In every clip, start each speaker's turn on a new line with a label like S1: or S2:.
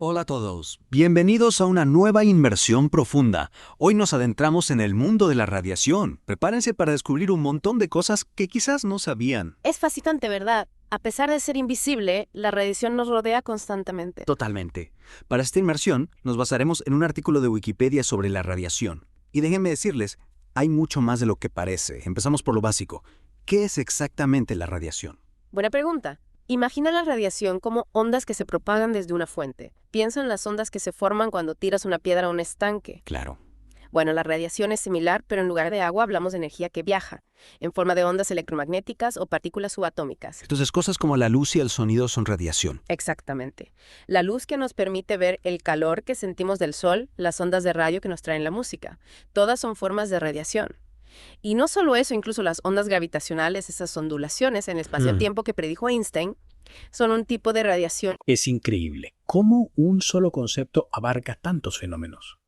S1: Hola a todos, bienvenidos a una nueva inmersión profunda. Hoy nos adentramos en el mundo de la radiación. Prepárense para descubrir un montón de cosas que quizás no sabían.
S2: Es fascinante, ¿verdad? A pesar de ser invisible, la radiación nos rodea constantemente.
S1: Totalmente. Para esta inmersión nos basaremos en un artículo de Wikipedia sobre la radiación. Y déjenme decirles, hay mucho más de lo que parece. Empezamos por lo básico. ¿Qué es exactamente la radiación?
S2: Buena pregunta. Imagina la radiación como ondas que se propagan desde una fuente. Piensa en las ondas que se forman cuando tiras una piedra a un estanque.
S1: Claro.
S2: Bueno, la radiación es similar, pero en lugar de agua hablamos de energía que viaja, en forma de ondas electromagnéticas o partículas subatómicas.
S1: Entonces, cosas como la luz y el sonido son radiación.
S2: Exactamente. La luz que nos permite ver el calor que sentimos del sol, las ondas de radio que nos traen la música. Todas son formas de radiación. Y no solo eso, incluso las ondas gravitacionales, esas ondulaciones en espacio-tiempo que predijo Einstein, son un tipo de radiación.
S3: Es increíble cómo un solo concepto abarca tantos fenómenos.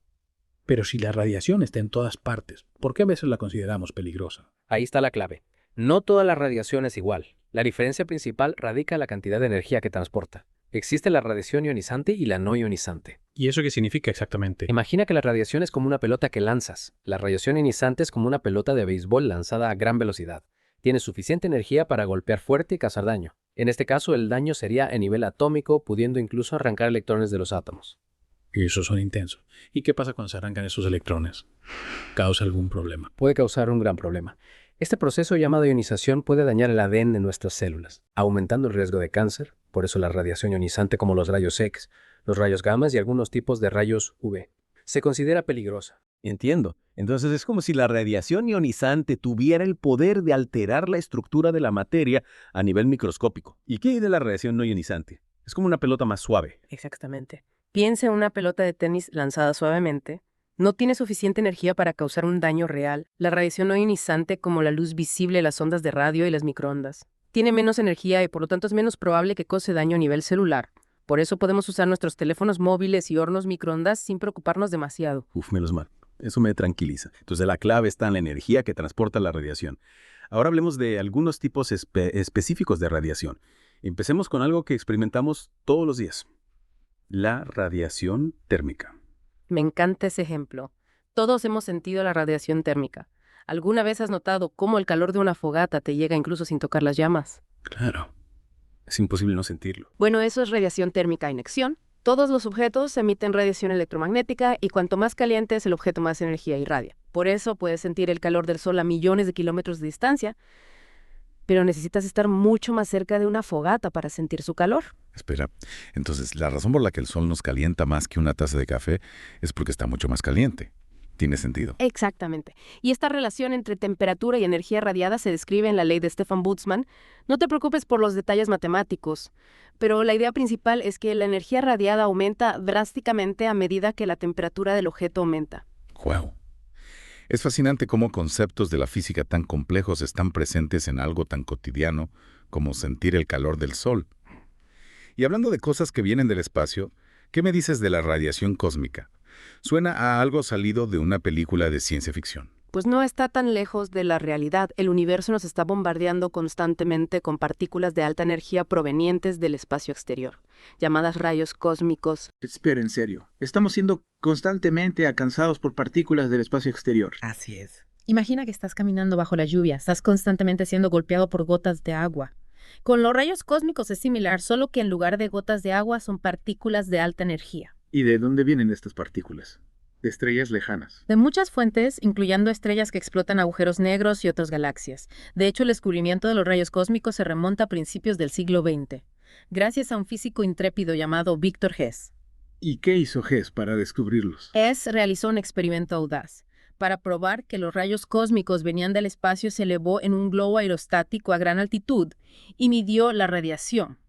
S3: Pero si la radiación está en todas partes, ¿por qué a veces la consideramos peligrosa?
S4: Ahí está la clave. No toda la radiación es igual. La diferencia principal radica en la cantidad de energía que transporta. Existe la radiación ionizante y la no ionizante.
S3: ¿Y eso qué significa exactamente?
S4: Imagina que la radiación es como una pelota que lanzas. La radiación ionizante es como una pelota de béisbol lanzada a gran velocidad. Tiene suficiente energía para golpear fuerte y causar daño. En este caso, el daño sería a nivel atómico, pudiendo incluso arrancar electrones de los átomos.
S3: Y esos son intensos. ¿Y qué pasa cuando se arrancan esos electrones? ¿Causa algún problema?
S4: Puede causar un gran problema. Este proceso llamado ionización puede dañar el ADN de nuestras células, aumentando el riesgo de cáncer. Por eso la radiación ionizante como los rayos X, los rayos gamma y algunos tipos de rayos UV se considera peligrosa.
S5: Entiendo. Entonces es como si la radiación ionizante tuviera el poder de alterar la estructura de la materia a nivel microscópico. ¿Y qué hay de la radiación no ionizante? Es como una pelota más suave.
S2: Exactamente. Piensa en una pelota de tenis lanzada suavemente. No tiene suficiente energía para causar un daño real. La radiación no ionizante, como la luz visible, las ondas de radio y las microondas, tiene menos energía y por lo tanto es menos probable que cause daño a nivel celular. Por eso podemos usar nuestros teléfonos móviles y hornos microondas sin preocuparnos demasiado.
S5: Uf, menos mal. Eso me tranquiliza. Entonces la clave está en la energía que transporta la radiación. Ahora hablemos de algunos tipos específicos de radiación. Empecemos con algo que experimentamos todos los días. La radiación térmica.
S2: Me encanta ese ejemplo. Todos hemos sentido la radiación térmica. ¿Alguna vez has notado cómo el calor de una fogata te llega incluso sin tocar las llamas?
S5: Claro. Es imposible no sentirlo.
S2: Bueno, eso es radiación térmica en acción. Todos los objetos emiten radiación electromagnética y cuanto más caliente es el objeto, más energía irradia. Por eso puedes sentir el calor del sol a millones de kilómetros de distancia, pero necesitas estar mucho más cerca de una fogata para sentir su calor.
S6: Espera, entonces la razón por la que el sol nos calienta más que una taza de café es porque está mucho más caliente. Tiene sentido.
S2: Exactamente. Y esta relación entre temperatura y energía radiada se describe en la ley de Stefan Boltzmann. No te preocupes por los detalles matemáticos, pero la idea principal es que la energía radiada aumenta drásticamente a medida que la temperatura del objeto aumenta.
S6: ¡Wow! Es fascinante cómo conceptos de la física tan complejos están presentes en algo tan cotidiano como sentir el calor del sol. Y hablando de cosas que vienen del espacio, ¿qué me dices de la radiación cósmica? Suena a algo salido de una película de ciencia ficción.
S2: Pues no está tan lejos de la realidad. El universo nos está bombardeando constantemente con partículas de alta energía provenientes del espacio exterior, llamadas rayos cósmicos.
S7: Espera, en serio. Estamos siendo constantemente alcanzados por partículas del espacio exterior.
S8: Así es. Imagina que estás caminando bajo la lluvia, estás constantemente siendo golpeado por gotas de agua. Con los rayos cósmicos es similar, solo que en lugar de gotas de agua son partículas de alta energía.
S7: ¿Y de dónde vienen estas partículas? De estrellas lejanas.
S8: De muchas fuentes, incluyendo estrellas que explotan agujeros negros y otras galaxias. De hecho, el descubrimiento de los rayos cósmicos se remonta a principios del siglo XX, gracias a un físico intrépido llamado Victor Hess.
S7: ¿Y qué hizo Hess para descubrirlos?
S8: Hess realizó un experimento audaz. Para probar que los rayos cósmicos venían del espacio, se elevó en un globo aerostático a gran altitud y midió la radiación.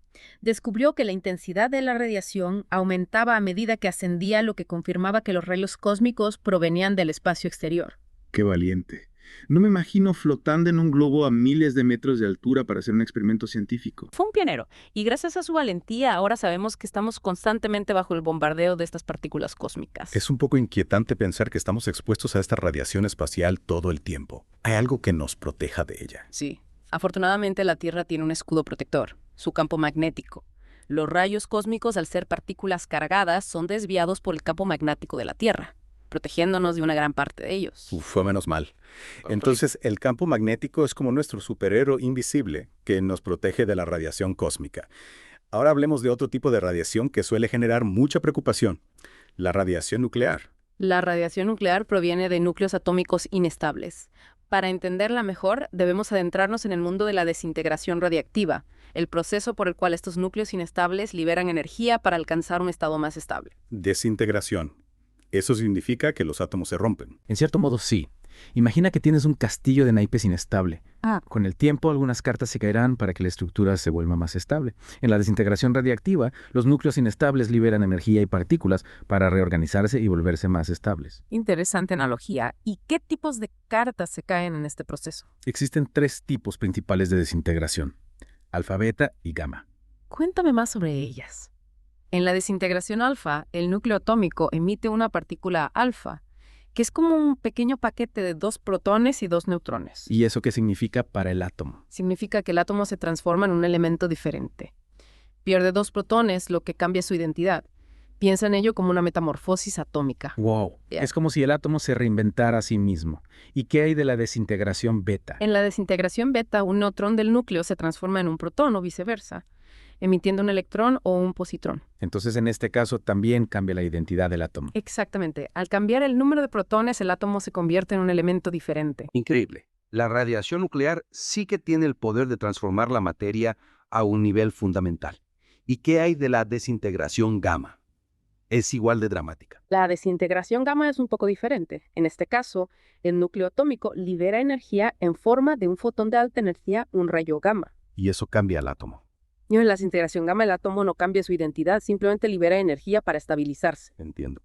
S8: Descubrió que la intensidad de la radiación aumentaba a medida que ascendía, lo que confirmaba que los rayos cósmicos provenían del espacio exterior.
S7: ¡Qué valiente! No me imagino flotando en un globo a miles de metros de altura para hacer un experimento científico.
S2: Fue un pionero, y gracias a su valentía ahora sabemos que estamos constantemente bajo el bombardeo de estas partículas cósmicas.
S6: Es un poco inquietante pensar que estamos expuestos a esta radiación espacial todo el tiempo. ¿Hay algo que nos proteja de ella?
S2: Sí. Afortunadamente la Tierra tiene un escudo protector, su campo magnético.
S8: Los rayos cósmicos, al ser partículas cargadas, son desviados por el campo magnético de la Tierra, protegiéndonos de una gran parte de ellos.
S5: Fue menos mal. Entonces, el campo magnético es como nuestro superhéroe invisible que nos protege de la radiación cósmica. Ahora hablemos de otro tipo de radiación que suele generar mucha preocupación, la radiación nuclear.
S8: La radiación nuclear proviene de núcleos atómicos inestables. Para entenderla mejor, debemos adentrarnos en el mundo de la desintegración radiactiva, el proceso por el cual estos núcleos inestables liberan energía para alcanzar un estado más estable.
S5: Desintegración. Eso significa que los átomos se rompen.
S9: En cierto modo, sí. Imagina que tienes un castillo de naipes inestable. Con el tiempo, algunas cartas se caerán para que la estructura se vuelva más estable. En la desintegración radiactiva, los núcleos inestables liberan energía y partículas para reorganizarse y volverse más estables.
S2: Interesante analogía. ¿Y qué tipos de cartas se caen en este proceso?
S9: Existen 3 tipos principales de desintegración: alfa, beta y gamma.
S2: Cuéntame más sobre ellas. En la desintegración alfa, el núcleo atómico emite una partícula alfa, que es como un pequeño paquete de 2 protones y 2 neutrones.
S9: ¿Y eso qué significa para el átomo?
S2: Significa que el átomo se transforma en un elemento diferente. Pierde 2 protones, lo que cambia su identidad. Piensa en ello como una metamorfosis atómica.
S9: ¡Wow!
S2: Yeah.
S9: Es como si el átomo se reinventara a sí mismo. ¿Y qué hay de la desintegración beta?
S2: En la desintegración beta, un neutrón del núcleo se transforma en un protón o viceversa, emitiendo un electrón o un positrón.
S9: Entonces, en este caso, también cambia la identidad del átomo.
S2: Exactamente. Al cambiar el número de protones, el átomo se convierte en un elemento diferente.
S10: Increíble. La radiación nuclear sí que tiene el poder de transformar la materia a un nivel fundamental. ¿Y qué hay de la desintegración gamma? Es igual de dramática.
S2: La desintegración gamma es un poco diferente. En este caso, el núcleo atómico libera energía en forma de un fotón de alta energía, un rayo gamma.
S10: Y eso cambia el átomo.
S2: Y en la desintegración gamma, el átomo no cambia su identidad, simplemente libera energía para estabilizarse.
S10: Entiendo.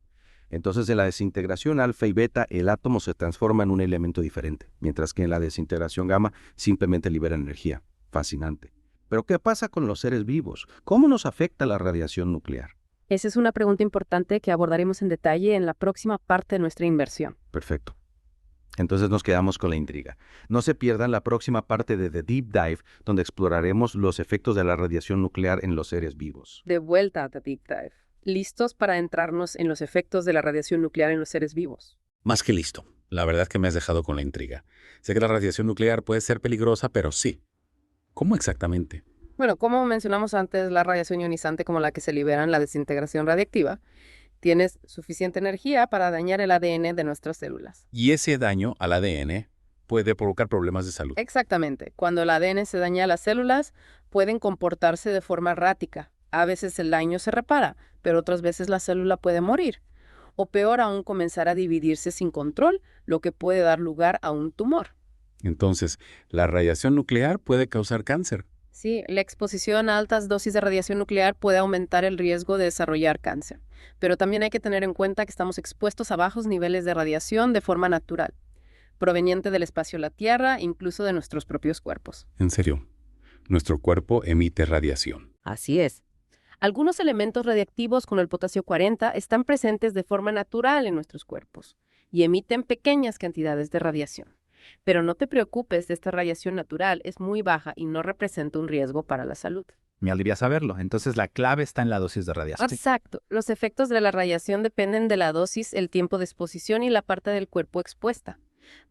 S10: Entonces, en la desintegración alfa y beta, el átomo se transforma en un elemento diferente, mientras que en la desintegración gamma simplemente libera energía. Fascinante. Pero, ¿qué pasa con los seres vivos? ¿Cómo nos afecta la radiación nuclear?
S2: Esa es una pregunta importante que abordaremos en detalle en la próxima parte de nuestra inversión.
S10: Perfecto. Entonces nos quedamos con la intriga. No se pierdan la próxima parte de The Deep Dive, donde exploraremos los efectos de la radiación nuclear en los seres vivos.
S2: De vuelta a The Deep Dive. ¿Listos para adentrarnos en los efectos de la radiación nuclear en los seres vivos?
S6: Más que listo. La verdad que me has dejado con la intriga. Sé que la radiación nuclear puede ser peligrosa, pero sí. ¿Cómo exactamente?
S2: Bueno, como mencionamos antes, la radiación ionizante como la que se libera en la desintegración radiactiva, tienes suficiente energía para dañar el ADN de nuestras células.
S6: Y ese daño al ADN puede provocar problemas de salud.
S2: Exactamente. Cuando el ADN se daña a las células, pueden comportarse de forma errática. A veces el daño se repara, pero otras veces la célula puede morir. O peor aún, comenzar a dividirse sin control, lo que puede dar lugar a un tumor.
S6: Entonces, la radiación nuclear puede causar cáncer.
S2: Sí, la exposición a altas dosis de radiación nuclear puede aumentar el riesgo de desarrollar cáncer. Pero también hay que tener en cuenta que estamos expuestos a bajos niveles de radiación de forma natural, proveniente del espacio de la Tierra, incluso de nuestros propios cuerpos.
S6: En serio, nuestro cuerpo emite radiación.
S2: Así es. Algunos elementos radiactivos como el potasio 40 están presentes de forma natural en nuestros cuerpos y emiten pequeñas cantidades de radiación. Pero no te preocupes, esta radiación natural es muy baja y no representa un riesgo para la salud.
S11: Me alivia saberlo. Entonces la clave está en la dosis de radiación.
S2: Exacto. Los efectos de la radiación dependen de la dosis, el tiempo de exposición y la parte del cuerpo expuesta.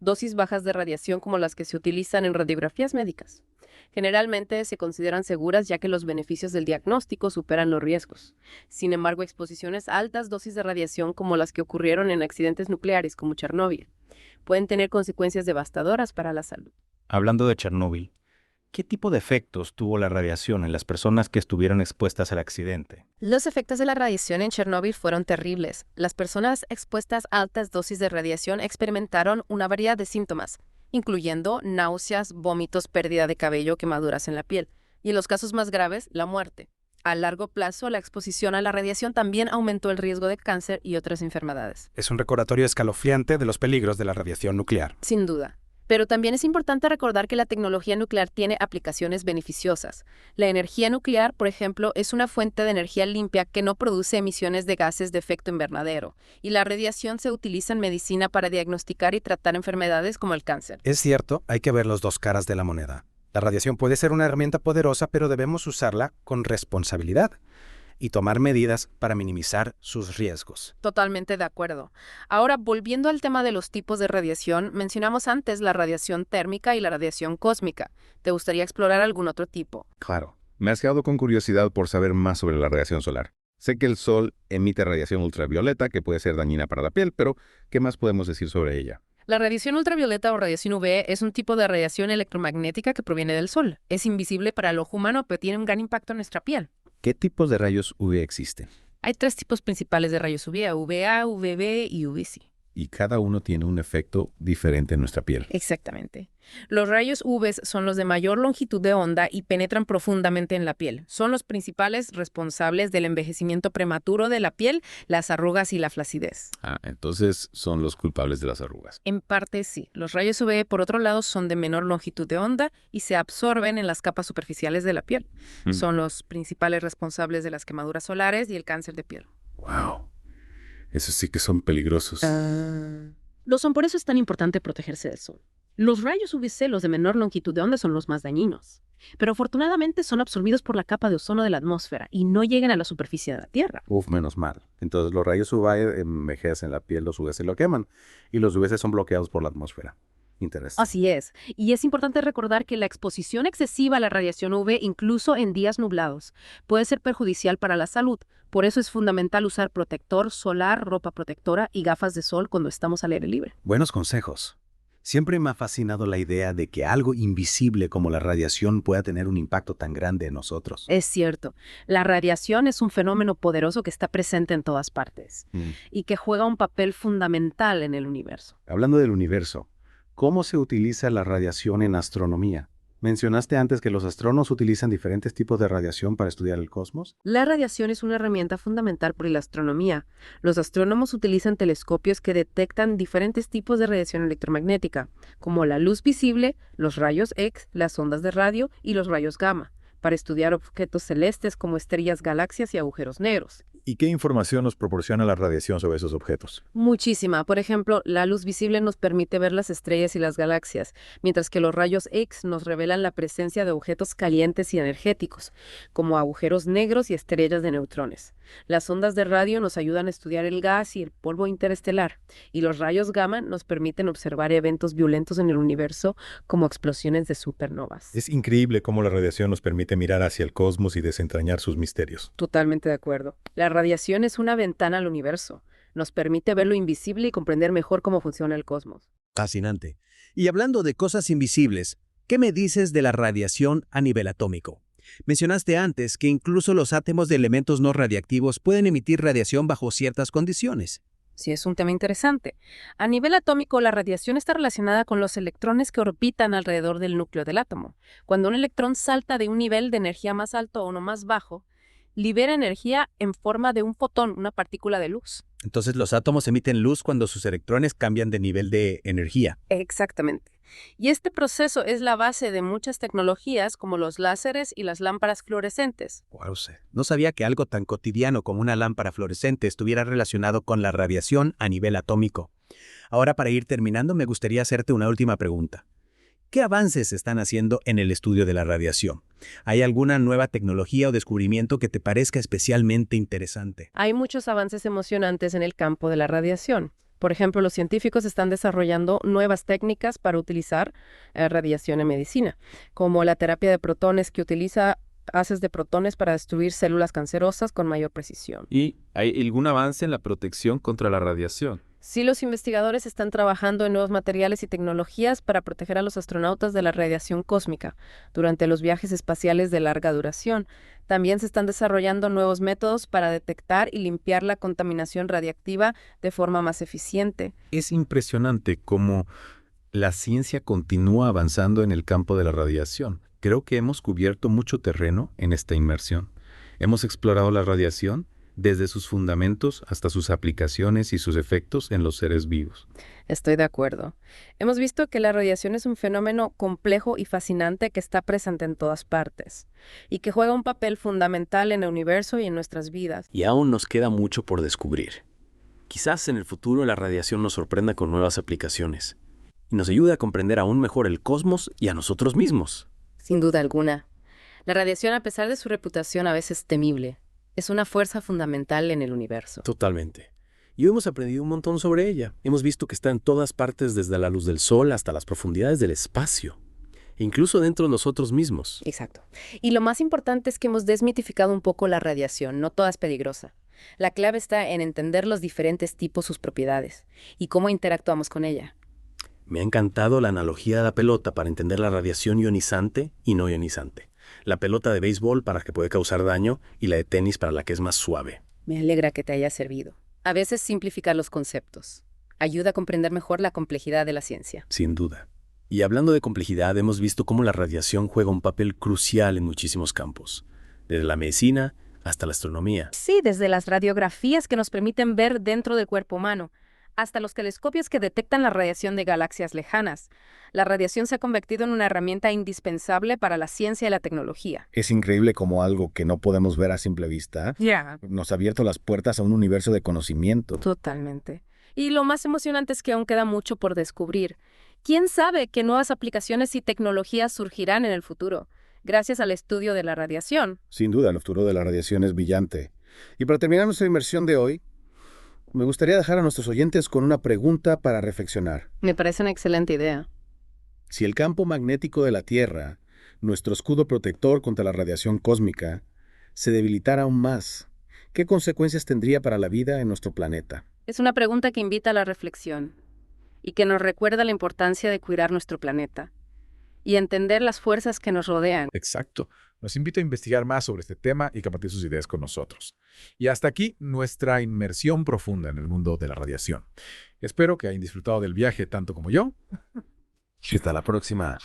S2: Dosis bajas de radiación como las que se utilizan en radiografías médicas. Generalmente se consideran seguras ya que los beneficios del diagnóstico superan los riesgos. Sin embargo, exposiciones a altas dosis de radiación como las que ocurrieron en accidentes nucleares como Chernóbil pueden tener consecuencias devastadoras para la salud.
S11: Hablando de Chernóbil, ¿qué tipo de efectos tuvo la radiación en las personas que estuvieron expuestas al accidente?
S8: Los efectos de la radiación en Chernóbil fueron terribles. Las personas expuestas a altas dosis de radiación experimentaron una variedad de síntomas, incluyendo náuseas, vómitos, pérdida de cabello, quemaduras en la piel, y en los casos más graves, la muerte. A largo plazo, la exposición a la radiación también aumentó el riesgo de cáncer y otras enfermedades.
S12: Es un recordatorio escalofriante de los peligros de la radiación nuclear.
S8: Sin duda. Pero también es importante recordar que la tecnología nuclear tiene aplicaciones beneficiosas. La energía nuclear, por ejemplo, es una fuente de energía limpia que no produce emisiones de gases de efecto invernadero, y la radiación se utiliza en medicina para diagnosticar y tratar enfermedades como el cáncer.
S12: Es cierto, hay que ver las dos caras de la moneda. La radiación puede ser una herramienta poderosa, pero debemos usarla con responsabilidad y tomar medidas para minimizar sus riesgos.
S8: Totalmente de acuerdo. Ahora, volviendo al tema de los tipos de radiación, mencionamos antes la radiación térmica y la radiación cósmica. ¿Te gustaría explorar algún otro tipo?
S6: Claro. Me has quedado con curiosidad por saber más sobre la radiación solar. Sé que el sol emite radiación ultravioleta que puede ser dañina para la piel, pero ¿qué más podemos decir sobre ella?
S2: La radiación ultravioleta o radiación UV es un tipo de radiación electromagnética que proviene del Sol. Es invisible para el ojo humano, pero tiene un gran impacto en nuestra piel.
S10: ¿Qué tipos de rayos UV existen?
S2: Hay 3 tipos principales de rayos UV, UVA, UVB y UVC.
S6: Y cada uno tiene un efecto diferente en nuestra piel.
S2: Exactamente. Los rayos UV son los de mayor longitud de onda y penetran profundamente en la piel. Son los principales responsables del envejecimiento prematuro de la piel, las arrugas y la flacidez.
S6: Entonces son los culpables de las arrugas.
S2: En parte sí. Los rayos UV, por otro lado, son de menor longitud de onda y se absorben en las capas superficiales de la piel. Son los principales responsables de las quemaduras solares y el cáncer de piel.
S6: ¡Wow! Esos sí que son peligrosos.
S2: Lo son, por eso es tan importante protegerse del sol. Los rayos UVC, los de menor longitud de onda, son los más dañinos. Pero afortunadamente son absorbidos por la capa de ozono de la atmósfera y no llegan a la superficie de la Tierra.
S10: Menos mal. Entonces los rayos UV envejecen la piel, los UVC lo queman y los UVC son bloqueados por la atmósfera. Interesante.
S2: Así es. Y es importante recordar que la exposición excesiva a la radiación UV, incluso en días nublados, puede ser perjudicial para la salud. Por eso es fundamental usar protector solar, ropa protectora y gafas de sol cuando estamos al aire libre.
S1: Buenos consejos. Siempre me ha fascinado la idea de que algo invisible como la radiación pueda tener un impacto tan grande en nosotros.
S2: Es cierto. La radiación es un fenómeno poderoso que está presente en todas partes y que juega un papel fundamental en el universo.
S10: Hablando del universo, ¿cómo se utiliza la radiación en astronomía? Mencionaste antes que los astrónomos utilizan diferentes tipos de radiación para estudiar el cosmos.
S2: La radiación es una herramienta fundamental para la astronomía. Los astrónomos utilizan telescopios que detectan diferentes tipos de radiación electromagnética, como la luz visible, los rayos X, las ondas de radio y los rayos gamma, para estudiar objetos celestes como estrellas, galaxias y agujeros negros.
S13: ¿Y qué información nos proporciona la radiación sobre esos objetos?
S2: Muchísima. Por ejemplo, la luz visible nos permite ver las estrellas y las galaxias, mientras que los rayos X nos revelan la presencia de objetos calientes y energéticos, como agujeros negros y estrellas de neutrones. Las ondas de radio nos ayudan a estudiar el gas y el polvo interestelar, y los rayos gamma nos permiten observar eventos violentos en el universo, como explosiones de supernovas.
S13: Es increíble cómo la radiación nos permite mirar hacia el cosmos y desentrañar sus misterios.
S2: Totalmente de acuerdo. La radiación es una ventana al universo. Nos permite ver lo invisible y comprender mejor cómo funciona el cosmos.
S1: Fascinante. Y hablando de cosas invisibles, ¿qué me dices de la radiación a nivel atómico? Mencionaste antes que incluso los átomos de elementos no radiactivos pueden emitir radiación bajo ciertas condiciones.
S2: Sí, es un tema interesante. A nivel atómico, la radiación está relacionada con los electrones que orbitan alrededor del núcleo del átomo. Cuando un electrón salta de un nivel de energía más alto a uno más bajo, libera energía en forma de un fotón, una partícula de luz.
S1: Entonces los átomos emiten luz cuando sus electrones cambian de nivel de energía.
S2: Exactamente. Y este proceso es la base de muchas tecnologías como los láseres y las lámparas fluorescentes.
S1: Wow, no sabía que algo tan cotidiano como una lámpara fluorescente estuviera relacionado con la radiación a nivel atómico. Ahora, para ir terminando, me gustaría hacerte una última pregunta. ¿Qué avances se están haciendo en el estudio de la radiación? ¿Hay alguna nueva tecnología o descubrimiento que te parezca especialmente interesante?
S2: Hay muchos avances emocionantes en el campo de la radiación. Por ejemplo, los científicos están desarrollando nuevas técnicas para utilizar radiación en medicina, como la terapia de protones que utiliza haces de protones para destruir células cancerosas con mayor precisión.
S14: ¿Y hay algún avance en la protección contra la radiación?
S2: Sí, los investigadores están trabajando en nuevos materiales y tecnologías para proteger a los astronautas de la radiación cósmica durante los viajes espaciales de larga duración. También se están desarrollando nuevos métodos para detectar y limpiar la contaminación radiactiva de forma más eficiente.
S5: Es impresionante cómo la ciencia continúa avanzando en el campo de la radiación. Creo que hemos cubierto mucho terreno en esta inmersión. Hemos explorado la radiación desde sus fundamentos hasta sus aplicaciones y sus efectos en los seres vivos.
S2: Estoy de acuerdo. Hemos visto que la radiación es un fenómeno complejo y fascinante que está presente en todas partes y que juega un papel fundamental en el universo y en nuestras vidas.
S1: Y aún nos queda mucho por descubrir. Quizás en el futuro la radiación nos sorprenda con nuevas aplicaciones y nos ayude a comprender aún mejor el cosmos y a nosotros mismos.
S2: Sin duda alguna. La radiación, a pesar de su reputación a veces temible, es una fuerza fundamental en el universo.
S3: Totalmente. Y hoy hemos aprendido un montón sobre ella. Hemos visto que está en todas partes, desde la luz del sol hasta las profundidades del espacio, incluso dentro de nosotros mismos.
S2: Exacto. Y lo más importante es que hemos desmitificado un poco la radiación. No toda es peligrosa. La clave está en entender los diferentes tipos, sus propiedades, y cómo interactuamos con ella.
S3: Me ha encantado la analogía de la pelota para entender la radiación ionizante y no ionizante. La pelota de béisbol para la que puede causar daño y la de tenis para la que es más suave.
S2: Me alegra que te haya servido. A veces simplificar los conceptos ayuda a comprender mejor la complejidad de la ciencia.
S3: Sin duda. Y hablando de complejidad, hemos visto cómo la radiación juega un papel crucial en muchísimos campos, desde la medicina hasta la astronomía.
S8: Sí, desde las radiografías que nos permiten ver dentro del cuerpo humano, hasta los telescopios que detectan la radiación de galaxias lejanas. La radiación se ha convertido en una herramienta indispensable para la ciencia y la tecnología.
S15: Es increíble cómo algo que no podemos ver a simple vista nos ha abierto las puertas a un universo de conocimiento.
S8: Totalmente. Y lo más emocionante es que aún queda mucho por descubrir. ¿Quién sabe qué nuevas aplicaciones y tecnologías surgirán en el futuro, gracias al estudio de la radiación?
S15: Sin duda, el futuro de la radiación es brillante. Y para terminar nuestra inmersión de hoy, me gustaría dejar a nuestros oyentes con una pregunta para reflexionar.
S2: Me parece una excelente idea.
S15: Si el campo magnético de la Tierra, nuestro escudo protector contra la radiación cósmica, se debilitara aún más, ¿qué consecuencias tendría para la vida en nuestro planeta?
S2: Es una pregunta que invita a la reflexión y que nos recuerda la importancia de cuidar nuestro planeta y entender las fuerzas que nos rodean.
S16: Exacto. Nos invita a investigar más sobre este tema y compartir sus ideas con nosotros. Y hasta aquí nuestra inmersión profunda en el mundo de la radiación. Espero que hayan disfrutado del viaje tanto como yo.
S10: Y hasta la próxima.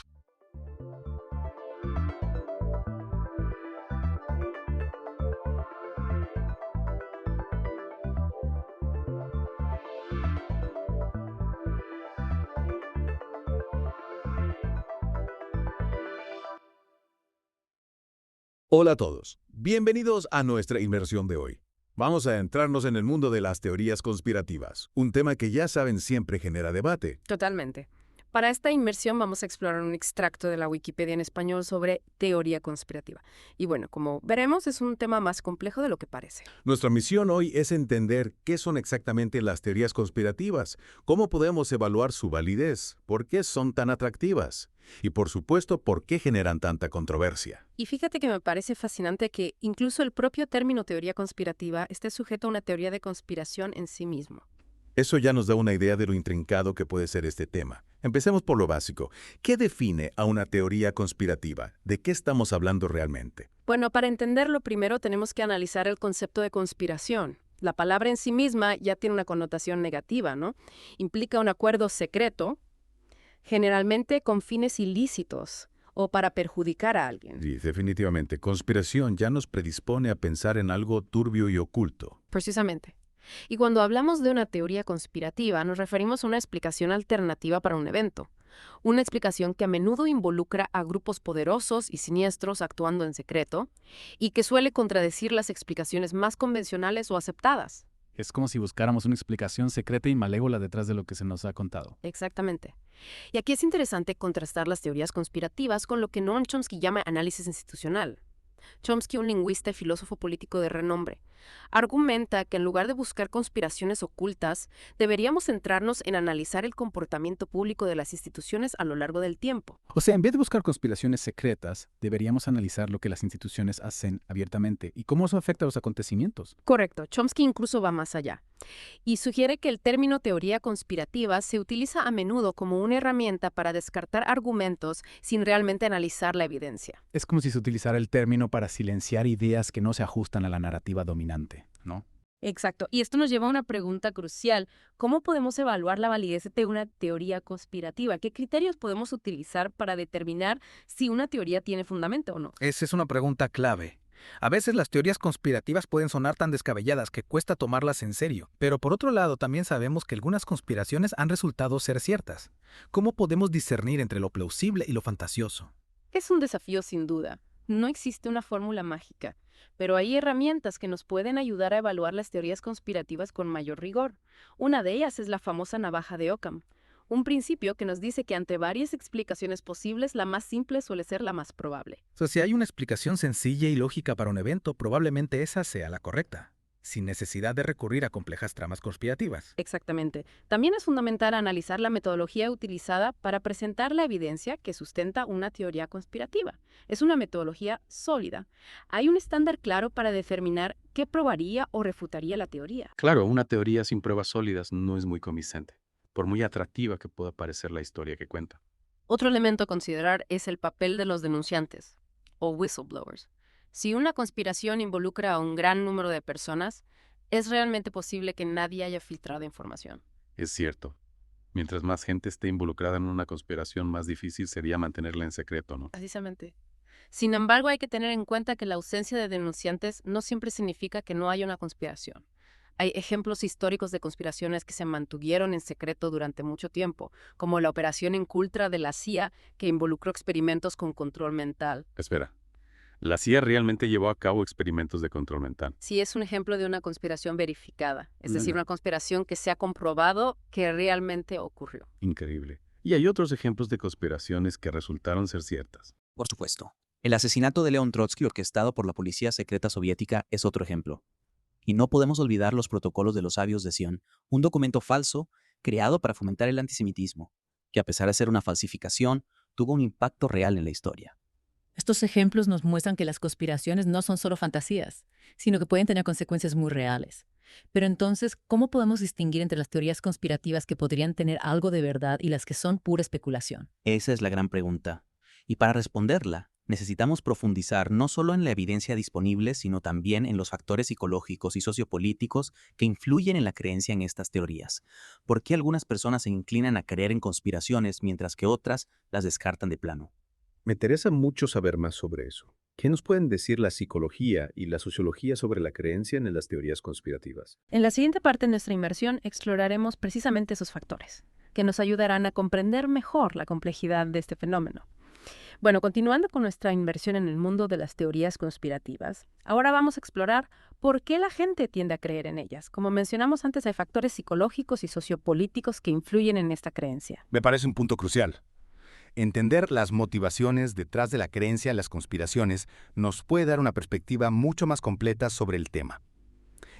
S17: Hola a todos, bienvenidos a nuestra inmersión de hoy. Vamos a adentrarnos en el mundo de las teorías conspirativas, un tema que ya saben siempre genera debate.
S2: Totalmente. Para esta inmersión vamos a explorar un extracto de la Wikipedia en español sobre teoría conspirativa. Y bueno, como veremos, es un tema más complejo de lo que parece.
S17: Nuestra misión hoy es entender qué son exactamente las teorías conspirativas, cómo podemos evaluar su validez, por qué son tan atractivas y, por supuesto, por qué generan tanta controversia.
S2: Y fíjate que me parece fascinante que incluso el propio término teoría conspirativa esté sujeto a una teoría de conspiración en sí mismo.
S17: Eso ya nos da una idea de lo intrincado que puede ser este tema. Empecemos por lo básico. ¿Qué define a una teoría conspirativa? ¿De qué estamos hablando realmente?
S2: Bueno, para entenderlo primero tenemos que analizar el concepto de conspiración. La palabra en sí misma ya tiene una connotación negativa, ¿no? Implica un acuerdo secreto, generalmente con fines ilícitos o para perjudicar a alguien.
S17: Sí, definitivamente. Conspiración ya nos predispone a pensar en algo turbio y oculto.
S2: Precisamente. Y cuando hablamos de una teoría conspirativa, nos referimos a una explicación alternativa para un evento. Una explicación que a menudo involucra a grupos poderosos y siniestros actuando en secreto y que suele contradecir las explicaciones más convencionales o aceptadas.
S18: Es como si buscáramos una explicación secreta y malévola detrás de lo que se nos ha contado.
S2: Exactamente. Y aquí es interesante contrastar las teorías conspirativas con lo que Noam Chomsky llama análisis institucional. Chomsky, un lingüista y filósofo político de renombre, argumenta que en lugar de buscar conspiraciones ocultas, deberíamos centrarnos en analizar el comportamiento público de las instituciones a lo largo del tiempo.
S18: O sea, en vez de buscar conspiraciones secretas, deberíamos analizar lo que las instituciones hacen abiertamente y cómo eso afecta a los acontecimientos.
S2: Correcto. Chomsky incluso va más allá y sugiere que el término teoría conspirativa se utiliza a menudo como una herramienta para descartar argumentos sin realmente analizar la evidencia.
S18: Es como si se utilizara el término para silenciar ideas que no se ajustan a la narrativa dominante, ¿no?
S8: Exacto. Y esto nos lleva a una pregunta crucial. ¿Cómo podemos evaluar la validez de una teoría conspirativa? ¿Qué criterios podemos utilizar para determinar si una teoría tiene fundamento o no?
S12: Esa es una pregunta clave. A veces las teorías conspirativas pueden sonar tan descabelladas que cuesta tomarlas en serio, pero por otro lado también sabemos que algunas conspiraciones han resultado ser ciertas. ¿Cómo podemos discernir entre lo plausible y lo fantasioso?
S2: Es un desafío sin duda. No existe una fórmula mágica, pero hay herramientas que nos pueden ayudar a evaluar las teorías conspirativas con mayor rigor. Una de ellas es la famosa navaja de Occam,
S8: un principio que nos dice que ante varias explicaciones posibles, la más simple suele ser la más probable.
S12: Si hay una explicación sencilla y lógica para un evento, probablemente esa sea la correcta, sin necesidad de recurrir a complejas tramas conspirativas.
S8: Exactamente. También es fundamental analizar la metodología utilizada para presentar la evidencia que sustenta una teoría conspirativa. Es una metodología sólida. Hay un estándar claro para determinar qué probaría o refutaría la teoría.
S3: Claro, una teoría sin pruebas sólidas no es muy convincente, por muy atractiva que pueda parecer la historia que cuenta.
S2: Otro elemento a considerar es el papel de los denunciantes, o whistleblowers. Si una conspiración involucra a un gran número de personas, es realmente posible que nadie haya filtrado información.
S5: Es cierto. Mientras más gente esté involucrada en una conspiración, más difícil sería mantenerla en secreto, ¿no?
S2: Precisamente. Sin embargo, hay que tener en cuenta que la ausencia de denunciantes no siempre significa que no haya una conspiración. Hay ejemplos históricos de conspiraciones que se mantuvieron en secreto durante mucho tiempo, como la operación Incultra de la CIA, que involucró experimentos con control mental.
S5: Espera. ¿La CIA realmente llevó a cabo experimentos de control mental?
S2: Sí, es un ejemplo de una conspiración verificada, es decir, una conspiración que se ha comprobado que realmente ocurrió.
S5: Increíble. Y hay otros ejemplos de conspiraciones que resultaron ser ciertas.
S19: Por supuesto. El asesinato de León Trotsky orquestado por la policía secreta soviética es otro ejemplo. Y no podemos olvidar los protocolos de los sabios de Sion, un documento falso creado para fomentar el antisemitismo, que a pesar de ser una falsificación, tuvo un impacto real en la historia.
S20: Estos ejemplos nos muestran que las conspiraciones no son solo fantasías, sino que pueden tener consecuencias muy reales. Pero entonces, ¿cómo podemos distinguir entre las teorías conspirativas que podrían tener algo de verdad y las que son pura especulación?
S19: Esa es la gran pregunta. Y para responderla, necesitamos profundizar no solo en la evidencia disponible, sino también en los factores psicológicos y sociopolíticos que influyen en la creencia en estas teorías. ¿Por qué algunas personas se inclinan a creer en conspiraciones mientras que otras las descartan de plano?
S21: Me interesa mucho saber más sobre eso. ¿Qué nos pueden decir la psicología y la sociología sobre la creencia en las teorías conspirativas?
S8: En la siguiente parte de nuestra inmersión exploraremos precisamente esos factores, que nos ayudarán a comprender mejor la complejidad de este fenómeno. Bueno, continuando con nuestra inmersión en el mundo de las teorías conspirativas, ahora vamos a explorar por qué la gente tiende a creer en ellas. Como mencionamos antes, hay factores psicológicos y sociopolíticos que influyen en esta creencia.
S22: Me parece un punto crucial. Entender las motivaciones detrás de la creencia en las conspiraciones nos puede dar una perspectiva mucho más completa sobre el tema.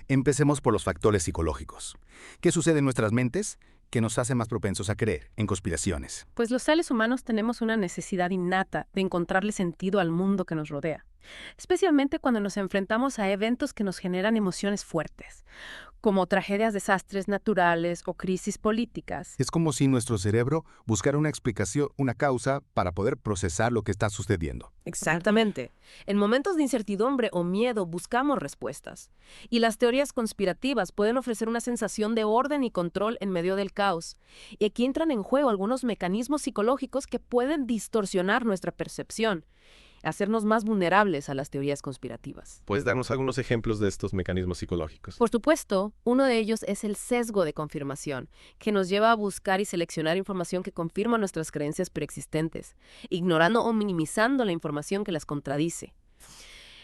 S22: Empecemos por los factores psicológicos. ¿Qué sucede en nuestras mentes que nos hace más propensos a creer en conspiraciones?
S8: Pues los seres humanos tenemos una necesidad innata de encontrarle sentido al mundo que nos rodea, especialmente cuando nos enfrentamos a eventos que nos generan emociones fuertes, como tragedias, desastres naturales o crisis políticas.
S22: Es como si nuestro cerebro buscara una explicación, una causa para poder procesar lo que está sucediendo.
S2: Exactamente. En momentos de incertidumbre o miedo buscamos respuestas. Y las teorías conspirativas pueden ofrecer una sensación de orden y control en medio del caos. Y aquí entran en juego algunos mecanismos psicológicos que pueden distorsionar nuestra percepción, hacernos más vulnerables a las teorías conspirativas.
S13: ¿Puedes darnos algunos ejemplos de estos mecanismos psicológicos?
S2: Por supuesto, uno de ellos es el sesgo de confirmación, que nos lleva a buscar y seleccionar información que confirma nuestras creencias preexistentes, ignorando o minimizando la información que las contradice.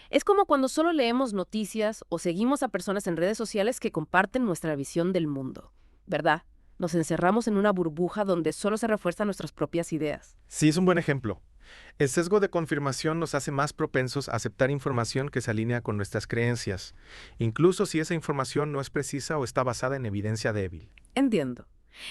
S2: Es como cuando solo leemos noticias o seguimos a personas en redes sociales que comparten nuestra visión del mundo, ¿verdad? Nos encerramos en una burbuja donde solo se refuerzan nuestras propias ideas.
S13: Sí, es un buen ejemplo. El sesgo de confirmación nos hace más propensos a aceptar información que se alinea con nuestras creencias, incluso si esa información no es precisa o está basada en evidencia débil.
S2: Entiendo.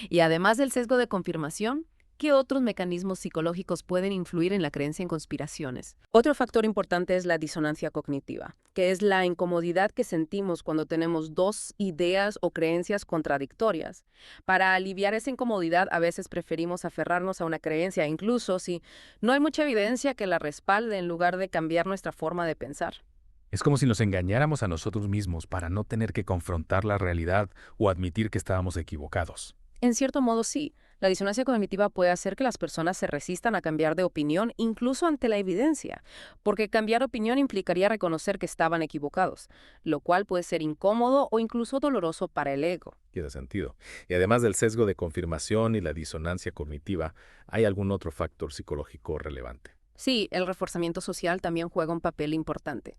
S2: Y además del sesgo de confirmación, ¿qué otros mecanismos psicológicos pueden influir en la creencia en conspiraciones? Otro factor importante es la disonancia cognitiva, que es la incomodidad que sentimos cuando tenemos dos ideas o creencias contradictorias. Para aliviar esa incomodidad, a veces preferimos aferrarnos a una creencia, incluso si no hay mucha evidencia que la respalde, en lugar de cambiar nuestra forma de pensar.
S16: Es como si nos engañáramos a nosotros mismos para no tener que confrontar la realidad o admitir que estábamos equivocados.
S2: En cierto modo, sí. La disonancia cognitiva puede hacer que las personas se resistan a cambiar de opinión, incluso ante la evidencia, porque cambiar de opinión implicaría reconocer que estaban equivocados, lo cual puede ser incómodo o incluso doloroso para el ego.
S16: Tiene sentido. Y además del sesgo de confirmación y la disonancia cognitiva, ¿hay algún otro factor psicológico relevante?
S2: Sí, el reforzamiento social también juega un papel importante.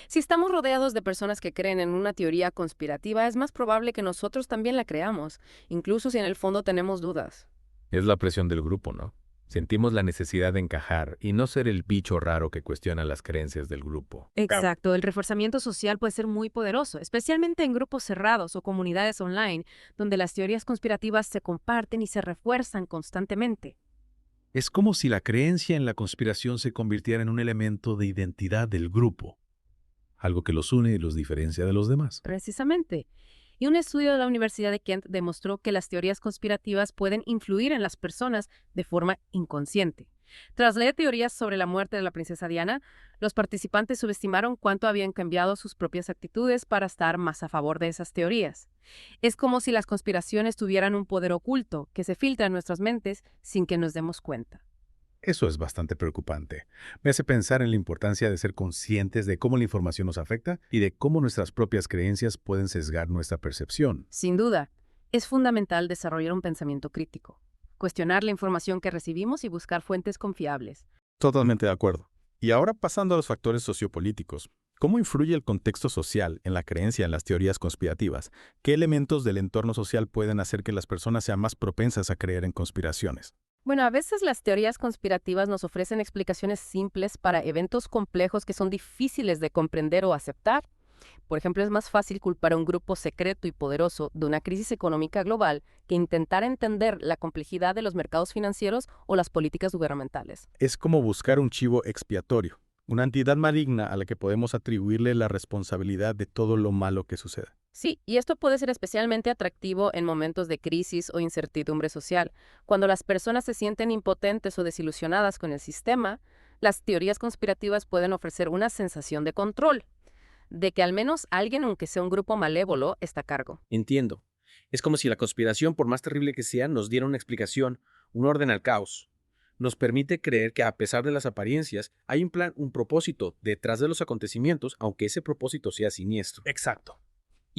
S2: Si estamos rodeados de personas que creen en una teoría conspirativa, es más probable que nosotros también la creamos, incluso si en el fondo tenemos dudas.
S16: Es la presión del grupo, ¿no? Sentimos la necesidad de encajar y no ser el bicho raro que cuestiona las creencias del grupo.
S4: Exacto, el reforzamiento social puede ser muy poderoso, especialmente en grupos cerrados o comunidades online, donde las teorías conspirativas se comparten y se refuerzan constantemente.
S5: Es como si la creencia en la conspiración se convirtiera en un elemento de identidad del grupo, algo que los une y los diferencia de los demás.
S4: Precisamente. Y un estudio de la Universidad de Kent demostró que las teorías conspirativas pueden influir en las personas de forma inconsciente. Tras leer teorías sobre la muerte de la princesa Diana, los participantes subestimaron cuánto habían cambiado sus propias actitudes para estar más a favor de esas teorías. Es como si las conspiraciones tuvieran un poder oculto que se filtra en nuestras mentes sin que nos demos cuenta.
S5: Eso es bastante preocupante. Me hace pensar en la importancia de ser conscientes de cómo la información nos afecta y de cómo nuestras propias creencias pueden sesgar nuestra percepción.
S4: Sin duda, es fundamental desarrollar un pensamiento crítico, cuestionar la información que recibimos y buscar fuentes confiables.
S14: Totalmente de acuerdo. Y ahora pasando a los factores sociopolíticos. ¿Cómo influye el contexto social en la creencia en las teorías conspirativas? ¿Qué elementos del entorno social pueden hacer que las personas sean más propensas a creer en conspiraciones?
S2: Bueno, a veces las teorías conspirativas nos ofrecen explicaciones simples para eventos complejos que son difíciles de comprender o aceptar. Por ejemplo, es más fácil culpar a un grupo secreto y poderoso de una crisis económica global que intentar entender la complejidad de los mercados financieros o las políticas gubernamentales.
S11: Es como buscar un chivo expiatorio, una entidad maligna a la que podemos atribuirle la responsabilidad de todo lo malo que sucede.
S2: Sí, y esto puede ser especialmente atractivo en momentos de crisis o incertidumbre social. Cuando las personas se sienten impotentes o desilusionadas con el sistema, las teorías conspirativas pueden ofrecer una sensación de control, de que al menos alguien, aunque sea un grupo malévolo, está a cargo.
S3: Entiendo. Es como si la conspiración, por más terrible que sea, nos diera una explicación, un orden al caos. Nos permite creer que a pesar de las apariencias, hay un plan, un propósito detrás de los acontecimientos, aunque ese propósito sea siniestro.
S12: Exacto.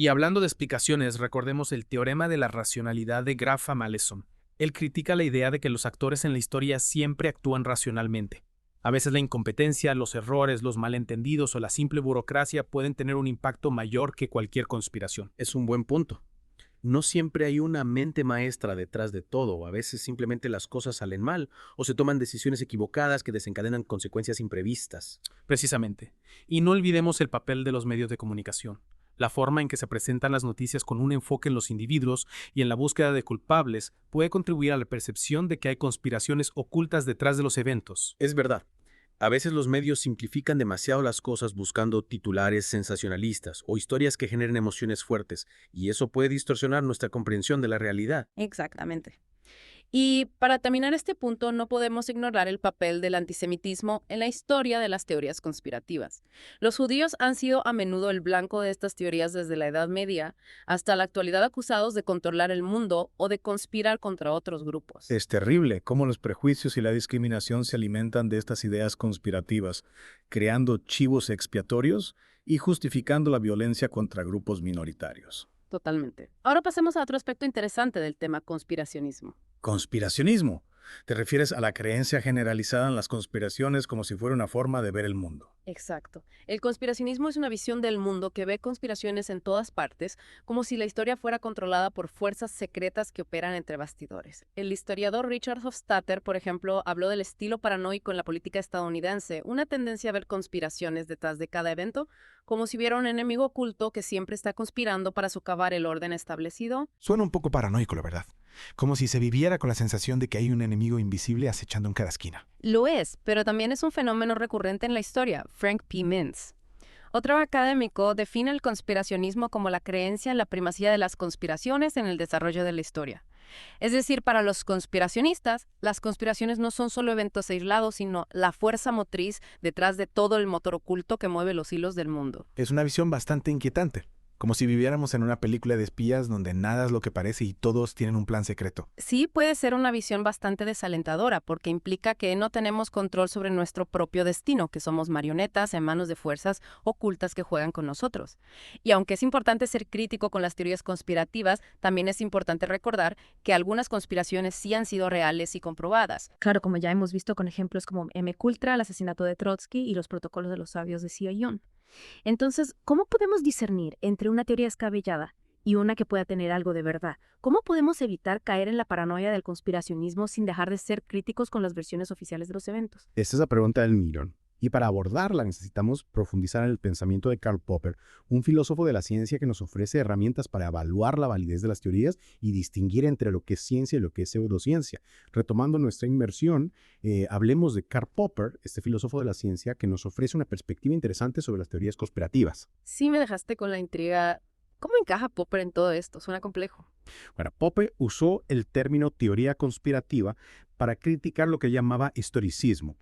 S12: Y hablando de explicaciones, recordemos el teorema de la racionalidad de Graham Allison. Él critica la idea de que los actores en la historia siempre actúan racionalmente. A veces la incompetencia, los errores, los malentendidos o la simple burocracia pueden tener un impacto mayor que cualquier conspiración.
S3: Es un buen punto. No siempre hay una mente maestra detrás de todo. A veces simplemente las cosas salen mal o se toman decisiones equivocadas que desencadenan consecuencias imprevistas.
S12: Precisamente. Y no olvidemos el papel de los medios de comunicación. La forma en que se presentan las noticias con un enfoque en los individuos y en la búsqueda de culpables puede contribuir a la percepción de que hay conspiraciones ocultas detrás de los eventos.
S3: Es verdad. A veces los medios simplifican demasiado las cosas buscando titulares sensacionalistas o historias que generen emociones fuertes, y eso puede distorsionar nuestra comprensión de la realidad.
S2: Exactamente. Y para terminar este punto, no podemos ignorar el papel del antisemitismo en la historia de las teorías conspirativas. Los judíos han sido a menudo el blanco de estas teorías desde la Edad Media hasta la actualidad, acusados de controlar el mundo o de conspirar contra otros grupos.
S7: Es terrible cómo los prejuicios y la discriminación se alimentan de estas ideas conspirativas, creando chivos expiatorios y justificando la violencia contra grupos minoritarios.
S2: Totalmente. Ahora pasemos a otro aspecto interesante del tema conspiracionismo.
S7: Conspiracionismo. ¿Te refieres a la creencia generalizada en las conspiraciones como si fuera una forma de ver el mundo?
S2: Exacto. El conspiracionismo es una visión del mundo que ve conspiraciones en todas partes, como si la historia fuera controlada por fuerzas secretas que operan entre bastidores. El historiador Richard Hofstadter, por ejemplo, habló del estilo paranoico en la política estadounidense, una tendencia a ver conspiraciones detrás de cada evento, como si hubiera un enemigo oculto que siempre está conspirando para socavar el orden establecido.
S12: Suena un poco paranoico, la verdad. Como si se viviera con la sensación de que hay un enemigo invisible acechando en cada esquina.
S2: Lo es, pero también es un fenómeno recurrente en la historia. Frank P. Mintz, otro académico, define el conspiracionismo como la creencia en la primacía de las conspiraciones en el desarrollo de la historia. Es decir, para los conspiracionistas, las conspiraciones no son solo eventos aislados, sino la fuerza motriz detrás de todo el motor oculto que mueve los hilos del mundo.
S12: Es una visión bastante inquietante. Como si viviéramos en una película de espías donde nada es lo que parece y todos tienen un plan secreto.
S2: Sí, puede ser una visión bastante desalentadora porque implica que no tenemos control sobre nuestro propio destino, que somos marionetas en manos de fuerzas ocultas que juegan con nosotros. Y aunque es importante ser crítico con las teorías conspirativas, también es importante recordar que algunas conspiraciones sí han sido reales y comprobadas.
S4: Claro, como ya hemos visto con ejemplos como MK Ultra, el asesinato de Trotsky y los protocolos de los sabios de Sia Yun. Entonces, ¿cómo podemos discernir entre una teoría descabellada
S8: y una que pueda tener algo de verdad. ¿Cómo podemos evitar caer en la paranoia del conspiracionismo sin dejar de ser críticos con las versiones oficiales de los eventos?
S15: Esta es la pregunta del millón. Y para abordarla necesitamos profundizar en el pensamiento de Karl Popper, un filósofo de la ciencia que nos ofrece herramientas para evaluar la validez de las teorías y distinguir entre lo que es ciencia y lo que es pseudociencia. Retomando nuestra inmersión, hablemos de Karl Popper, este filósofo de la ciencia que nos ofrece una perspectiva interesante sobre las teorías conspirativas.
S2: Sí me dejaste con la intriga. ¿Cómo encaja Popper en todo esto? Suena complejo.
S15: Bueno, Popper usó el término teoría conspirativa para criticar lo que llamaba historicismo,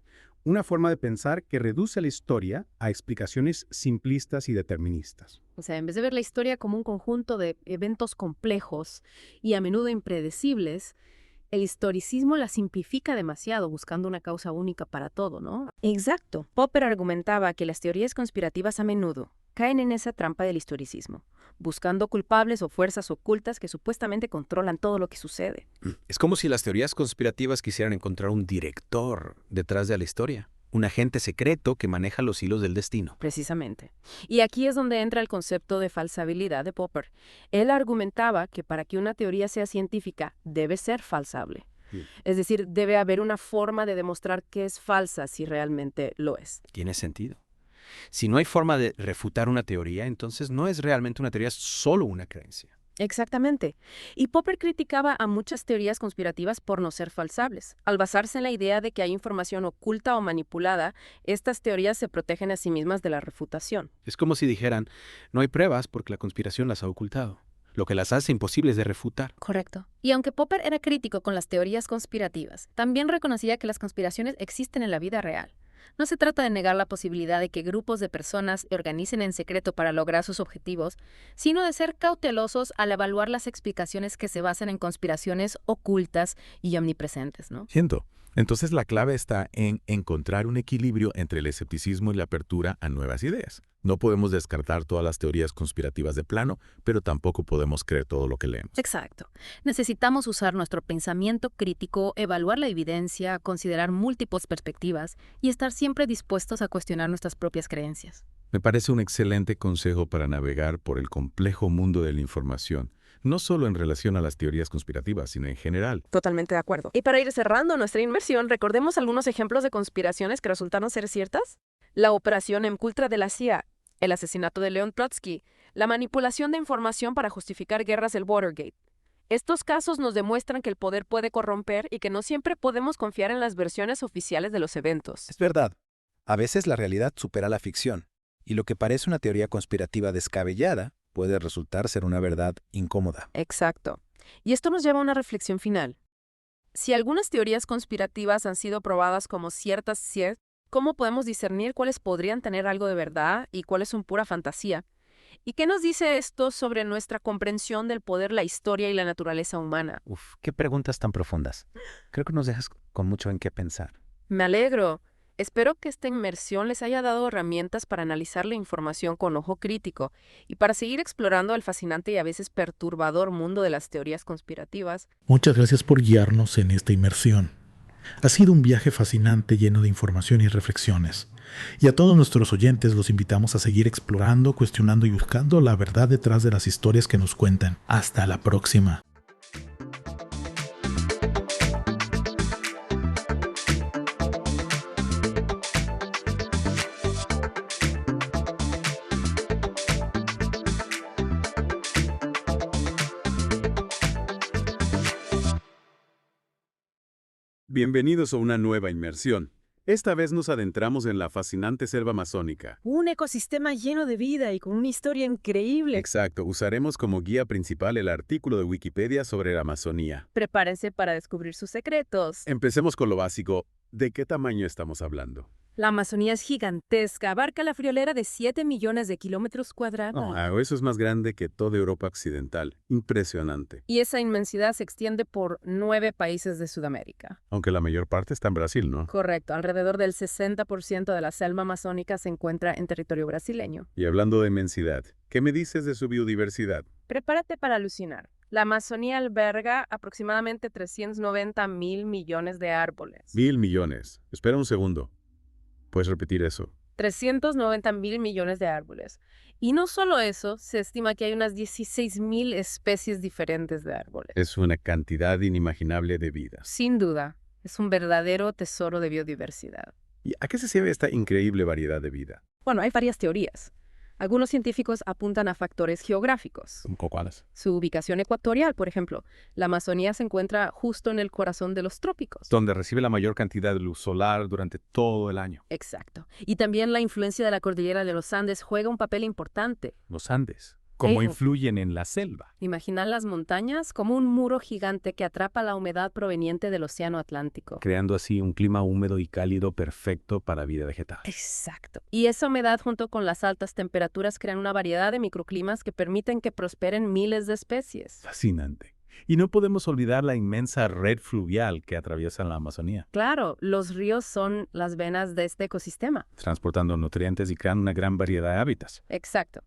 S15: una forma de pensar que reduce la historia a explicaciones simplistas y deterministas.
S2: O sea, en vez de ver la historia como un conjunto de eventos complejos y a menudo impredecibles, el historicismo la simplifica demasiado buscando una causa única para todo, ¿no? Exacto. Popper argumentaba que las teorías conspirativas a menudo caen en esa trampa del historicismo, buscando culpables o fuerzas ocultas que supuestamente controlan todo lo que sucede.
S3: Es como si las teorías conspirativas quisieran encontrar un director detrás de la historia, un agente secreto que maneja los hilos del destino.
S2: Precisamente. Y aquí es donde entra el concepto de falsabilidad de Popper. Él argumentaba que para que una teoría sea científica debe ser falsable. Es decir, debe haber una forma de demostrar que es falsa si realmente lo es.
S3: Tiene sentido. Si no hay forma de refutar una teoría, entonces no es realmente una teoría, es solo una creencia.
S2: Exactamente. Y Popper criticaba a muchas teorías conspirativas por no ser falsables. Al basarse en la idea de que hay información oculta o manipulada, estas teorías se protegen a sí mismas de la refutación.
S3: Es como si dijeran, no hay pruebas porque la conspiración las ha ocultado, lo que las hace imposibles de refutar.
S8: Correcto. Y aunque Popper era crítico con las teorías conspirativas, también reconocía que las conspiraciones existen en la vida real. No se trata de negar la posibilidad de que grupos de personas organicen en secreto para lograr sus objetivos, sino de ser cautelosos al evaluar las explicaciones que se basan en conspiraciones ocultas y omnipresentes, ¿no?
S17: Siento. Entonces la clave está en encontrar un equilibrio entre el escepticismo y la apertura a nuevas ideas. No podemos descartar todas las teorías conspirativas de plano, pero tampoco podemos creer todo lo que leemos.
S8: Exacto. Necesitamos usar nuestro pensamiento crítico, evaluar la evidencia, considerar múltiples perspectivas y estar siempre dispuestos a cuestionar nuestras propias creencias.
S17: Me parece un excelente consejo para navegar por el complejo mundo de la información, no solo en relación a las teorías conspirativas, sino en general.
S2: Totalmente de acuerdo. Y para ir cerrando nuestra inmersión, recordemos algunos ejemplos de conspiraciones que resultaron ser ciertas. La operación MKUltra de la CIA, el asesinato de Leon Trotsky, la manipulación de información para justificar guerras del Watergate. Estos casos nos demuestran que el poder puede corromper y que no siempre podemos confiar en las versiones oficiales de los eventos.
S12: Es verdad. A veces la realidad supera la ficción, y lo que parece una teoría conspirativa descabellada puede resultar ser una verdad incómoda.
S2: Exacto. Y esto nos lleva a una reflexión final. Si algunas teorías conspirativas han sido probadas como ciertas, ¿cómo podemos discernir cuáles podrían tener algo de verdad y cuáles son pura fantasía? ¿Y qué nos dice esto sobre nuestra comprensión del poder, la historia y la naturaleza humana?
S12: Qué preguntas tan profundas. Creo que nos dejas con mucho en qué pensar.
S2: Me alegro. Espero que esta inmersión les haya dado herramientas para analizar la información con ojo crítico y para seguir explorando el fascinante y a veces perturbador mundo de las teorías conspirativas.
S6: Muchas gracias por guiarnos en esta inmersión. Ha sido un viaje fascinante lleno de información y reflexiones. Y a todos nuestros oyentes los invitamos a seguir explorando, cuestionando y buscando la verdad detrás de las historias que nos cuentan. Hasta la próxima.
S17: Bienvenidos a una nueva inmersión. Esta vez nos adentramos en la fascinante selva amazónica.
S2: Un ecosistema lleno de vida y con una historia increíble.
S17: Exacto, usaremos como guía principal el artículo de Wikipedia sobre la Amazonía.
S2: Prepárense para descubrir sus secretos.
S17: Empecemos con lo básico. ¿De qué tamaño estamos hablando?
S2: La Amazonía es gigantesca, abarca la friolera de 7 millones de kilómetros cuadrados.
S17: Eso es más grande que toda Europa occidental. Impresionante.
S2: Y esa inmensidad se extiende por 9 países de Sudamérica.
S17: Aunque la mayor parte está en Brasil, ¿no?
S2: Correcto, alrededor del 60% de la selva amazónica se encuentra en territorio brasileño.
S17: Y hablando de inmensidad, ¿qué me dices de su biodiversidad?
S2: Prepárate para alucinar. La Amazonía alberga aproximadamente 390.000 millones de árboles.
S17: 1.000 millones. Espera un segundo. ¿Puedes repetir eso?
S4: 390.000 millones de árboles. Y no solo eso, se estima que hay unas 16.000 especies diferentes de árboles.
S17: Es una cantidad inimaginable de vida.
S4: Sin duda, es un verdadero tesoro de biodiversidad.
S17: ¿Y a qué se debe esta increíble variedad de vida?
S4: Bueno, hay varias teorías. Algunos científicos apuntan a factores geográficos.
S5: ¿Cuáles?
S4: Su ubicación ecuatorial, por ejemplo. La Amazonía se encuentra justo en el corazón de los trópicos.
S5: Donde recibe la mayor cantidad de luz solar durante todo el año.
S4: Exacto. Y también la influencia de la cordillera de los Andes juega un papel importante.
S5: Los Andes. ¿Cómo
S4: Ey.
S5: influyen en la selva?
S4: Imagina las montañas como un muro gigante que atrapa la humedad proveniente del Océano Atlántico.
S5: Creando así un clima húmedo y cálido perfecto para vida vegetal.
S4: Exacto. Y esa humedad junto con las altas temperaturas crean una variedad de microclimas que permiten que prosperen miles de especies.
S5: Fascinante. Y no podemos olvidar la inmensa red fluvial que atraviesa la Amazonía,
S4: Claro, los ríos son las venas de este ecosistema.
S5: transportando nutrientes y creando una gran variedad de hábitats.
S4: Exacto.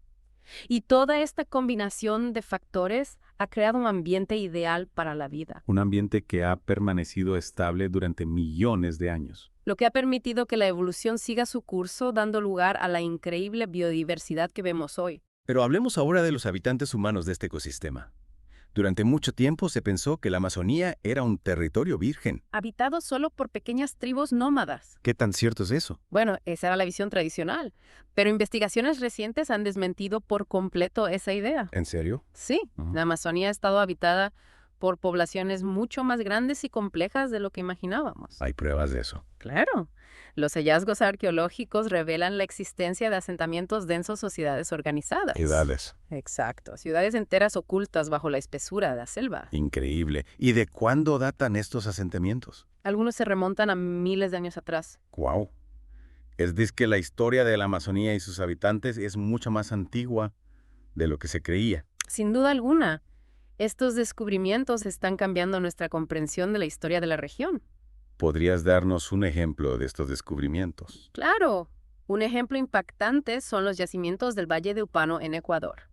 S4: Y toda esta combinación de factores ha creado un ambiente ideal para la vida,
S5: Un ambiente que ha permanecido estable durante millones de años.
S4: lo que ha permitido que la evolución siga su curso, dando lugar a la increíble biodiversidad que vemos hoy.
S1: Pero hablemos ahora de los habitantes humanos de este ecosistema. Durante mucho tiempo se pensó que la Amazonía era un territorio virgen.
S4: Habitado solo por pequeñas tribus nómadas.
S1: ¿Qué tan cierto es eso?
S4: Bueno, esa era la visión tradicional, pero investigaciones recientes han desmentido por completo esa idea.
S1: ¿En serio?
S4: Sí, la Amazonía ha estado habitada por poblaciones mucho más grandes y complejas de lo que imaginábamos.
S1: Hay pruebas de eso.
S4: Claro. Los hallazgos arqueológicos revelan la existencia de asentamientos densos, sociedades organizadas.
S1: Edades.
S4: Exacto. Ciudades enteras ocultas bajo la espesura de la selva.
S1: Increíble. ¿Y de cuándo datan estos asentamientos?
S4: Algunos se remontan a miles de años atrás.
S17: ¡Guau! Es decir, que la historia de la Amazonía y sus habitantes es mucho más antigua de lo que se creía.
S4: Sin duda alguna, estos descubrimientos están cambiando nuestra comprensión de la historia de la región.
S17: ¿Podrías darnos un ejemplo de estos descubrimientos?
S4: Claro. Un ejemplo impactante son los yacimientos del Valle de Upano en Ecuador.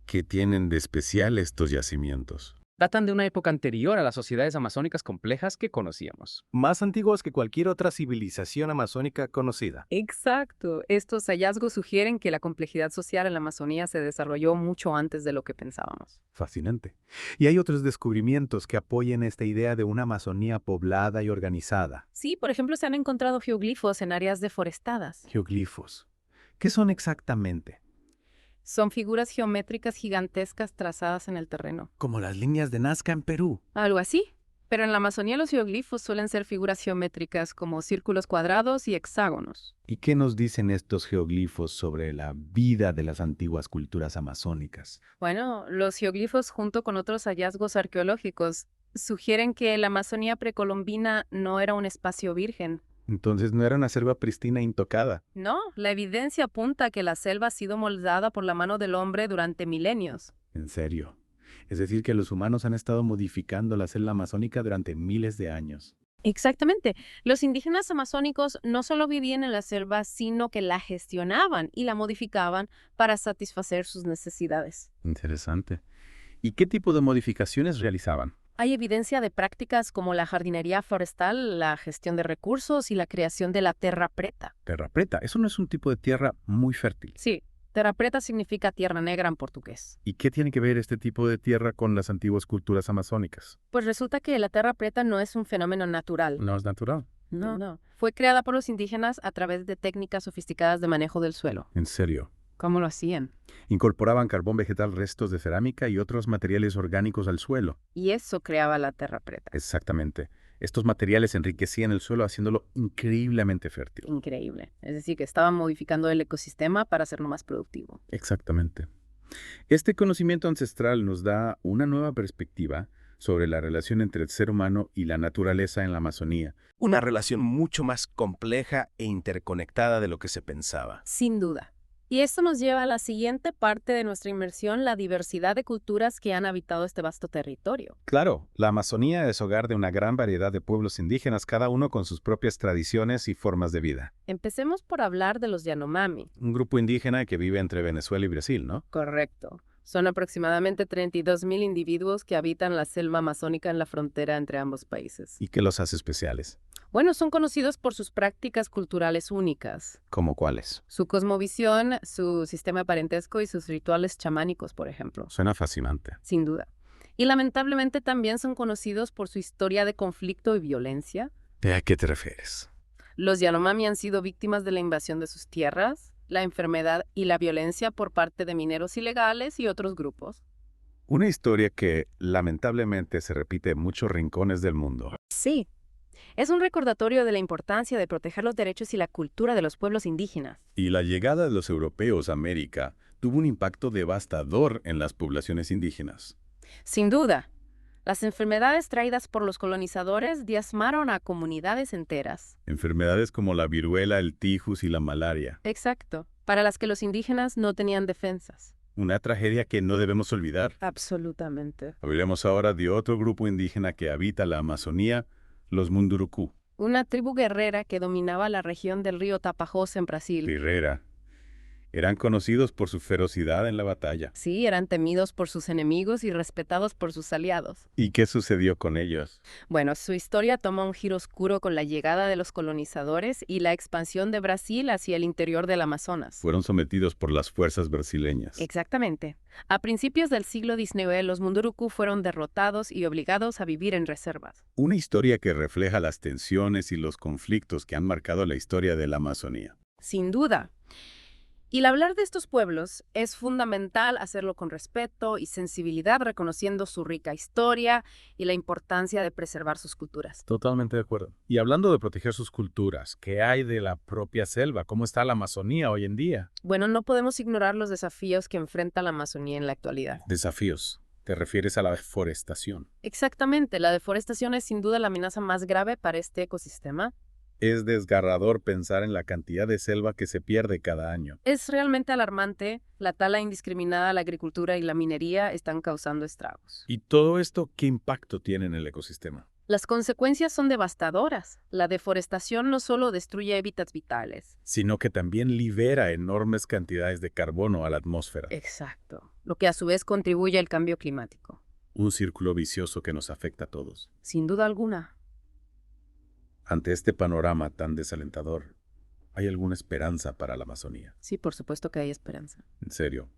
S17: ¿Qué tienen de especial estos yacimientos?
S9: Datan de una época anterior a las sociedades amazónicas complejas que conocíamos.
S11: Más antiguos que cualquier otra civilización amazónica conocida.
S4: Exacto. Estos hallazgos sugieren que la complejidad social en la Amazonía se desarrolló mucho antes de lo que pensábamos.
S11: Fascinante. Y hay otros descubrimientos que apoyen esta idea de una Amazonía poblada y organizada.
S4: Sí, por ejemplo, se han encontrado geoglifos en áreas deforestadas.
S11: Geoglifos. ¿Qué son exactamente?
S4: Son figuras geométricas gigantescas trazadas en el terreno.
S11: Como las líneas de Nazca en Perú.
S4: Algo así. Pero en la Amazonía los geoglifos suelen ser figuras geométricas como círculos cuadrados y hexágonos.
S11: ¿Y qué nos dicen estos geoglifos sobre la vida de las antiguas culturas amazónicas?
S4: Bueno, los geoglifos junto con otros hallazgos arqueológicos sugieren que la Amazonía precolombina no era un espacio virgen.
S11: Entonces no era una selva pristina intocada.
S4: No, la evidencia apunta a que la selva ha sido moldada por la mano del hombre durante milenios.
S11: En serio. Es decir, que los humanos han estado modificando la selva amazónica durante miles de años.
S4: Exactamente. Los indígenas amazónicos no solo vivían en la selva, sino que la gestionaban y la modificaban para satisfacer sus necesidades.
S5: Interesante. ¿Y qué tipo de modificaciones realizaban?
S4: Hay evidencia de prácticas como la jardinería forestal, la gestión de recursos y la creación de la terra preta.
S5: Terra preta. Eso no es un tipo de tierra muy fértil.
S4: Sí, terra preta significa tierra negra en portugués.
S5: ¿Y qué tiene que ver este tipo de tierra con las antiguas culturas amazónicas?
S4: Pues resulta que la terra preta no es un fenómeno natural.
S5: No es natural.
S4: No. Fue creada por los indígenas a través de técnicas sofisticadas de manejo del suelo.
S5: ¿En serio?
S4: ¿Cómo lo hacían?
S5: Incorporaban carbón vegetal, restos de cerámica y otros materiales orgánicos al suelo.
S4: Y eso creaba la terra preta.
S5: Exactamente. Estos materiales enriquecían el suelo haciéndolo increíblemente fértil.
S4: Increíble. Es decir, que estaban modificando el ecosistema para hacerlo más productivo.
S5: Exactamente. Este conocimiento ancestral nos da una nueva perspectiva sobre la relación entre el ser humano y la naturaleza en la Amazonía.
S1: Una relación mucho más compleja e interconectada de lo que se pensaba.
S4: Sin duda. Y esto nos lleva a la siguiente parte de nuestra inmersión, la diversidad de culturas que han habitado este vasto territorio.
S11: Claro, la Amazonía es hogar de una gran variedad de pueblos indígenas, cada uno con sus propias tradiciones y formas de vida.
S4: Empecemos por hablar de los Yanomami.
S11: Un grupo indígena que vive entre Venezuela y Brasil, ¿no?
S4: Correcto.
S2: Son aproximadamente 32.000 individuos que habitan la selva amazónica en la frontera entre ambos países.
S1: ¿Y qué los hace especiales?
S2: Bueno, son conocidos por sus prácticas culturales únicas.
S1: ¿Cómo cuáles?
S2: Su cosmovisión, su sistema de parentesco y sus rituales chamánicos, por ejemplo.
S1: Suena fascinante.
S2: Sin duda. Y lamentablemente también son conocidos por su historia de conflicto y violencia.
S1: ¿A qué te refieres?
S2: Los Yanomami han sido víctimas de la invasión de sus tierras, la enfermedad y la violencia por parte de mineros ilegales y otros grupos.
S1: Una historia que lamentablemente se repite en muchos rincones del mundo.
S8: Sí. Es un recordatorio de la importancia de proteger los derechos y la cultura de los pueblos indígenas.
S1: Y la llegada de los europeos a América tuvo un impacto devastador en las poblaciones indígenas.
S8: Sin duda. Las enfermedades traídas por los colonizadores diezmaron a comunidades enteras.
S1: Enfermedades como la viruela, el tifus y la malaria.
S8: Exacto. Para las que los indígenas no tenían defensas.
S1: Una tragedia que no debemos olvidar.
S2: Absolutamente.
S1: Hablaremos ahora de otro grupo indígena que habita la Amazonía, los Mundurucú.
S8: Una tribu guerrera que dominaba la región del río Tapajós en Brasil.
S1: Guerrera. Eran conocidos por su ferocidad en la batalla.
S8: Sí, eran temidos por sus enemigos y respetados por sus aliados.
S1: ¿Y qué sucedió con ellos?
S8: Bueno, su historia toma un giro oscuro con la llegada de los colonizadores y la expansión de Brasil hacia el interior del Amazonas.
S1: Fueron sometidos por las fuerzas brasileñas.
S8: Exactamente. A principios del siglo XIX, los Mundurucú fueron derrotados y obligados a vivir en reservas.
S1: Una historia que refleja las tensiones y los conflictos que han marcado la historia de la Amazonía.
S8: Sin duda. Y al hablar de estos pueblos, es fundamental hacerlo con respeto y sensibilidad, reconociendo su rica historia y la importancia de preservar sus culturas.
S11: Totalmente de acuerdo. Y hablando de proteger sus culturas, ¿qué hay de la propia selva? ¿Cómo está la Amazonía hoy en día?
S2: Bueno, no podemos ignorar los desafíos que enfrenta la Amazonía en la actualidad.
S3: Desafíos. ¿Te refieres a la deforestación?
S2: Exactamente, la deforestación es sin duda la amenaza más grave para este ecosistema.
S1: Es desgarrador pensar en la cantidad de selva que se pierde cada año.
S2: Es realmente alarmante. La tala indiscriminada, la agricultura y la minería están causando estragos.
S3: ¿Y todo esto qué impacto tiene en el ecosistema?
S2: Las consecuencias son devastadoras. La deforestación no solo destruye hábitats vitales,
S1: sino que también libera enormes cantidades de carbono a la atmósfera.
S2: Exacto. Lo que a su vez contribuye al cambio climático.
S1: Un círculo vicioso que nos afecta a todos.
S2: Sin duda alguna.
S1: Ante este panorama tan desalentador, ¿hay alguna esperanza para la Amazonía?
S2: Sí, por supuesto que hay esperanza.
S1: En serio,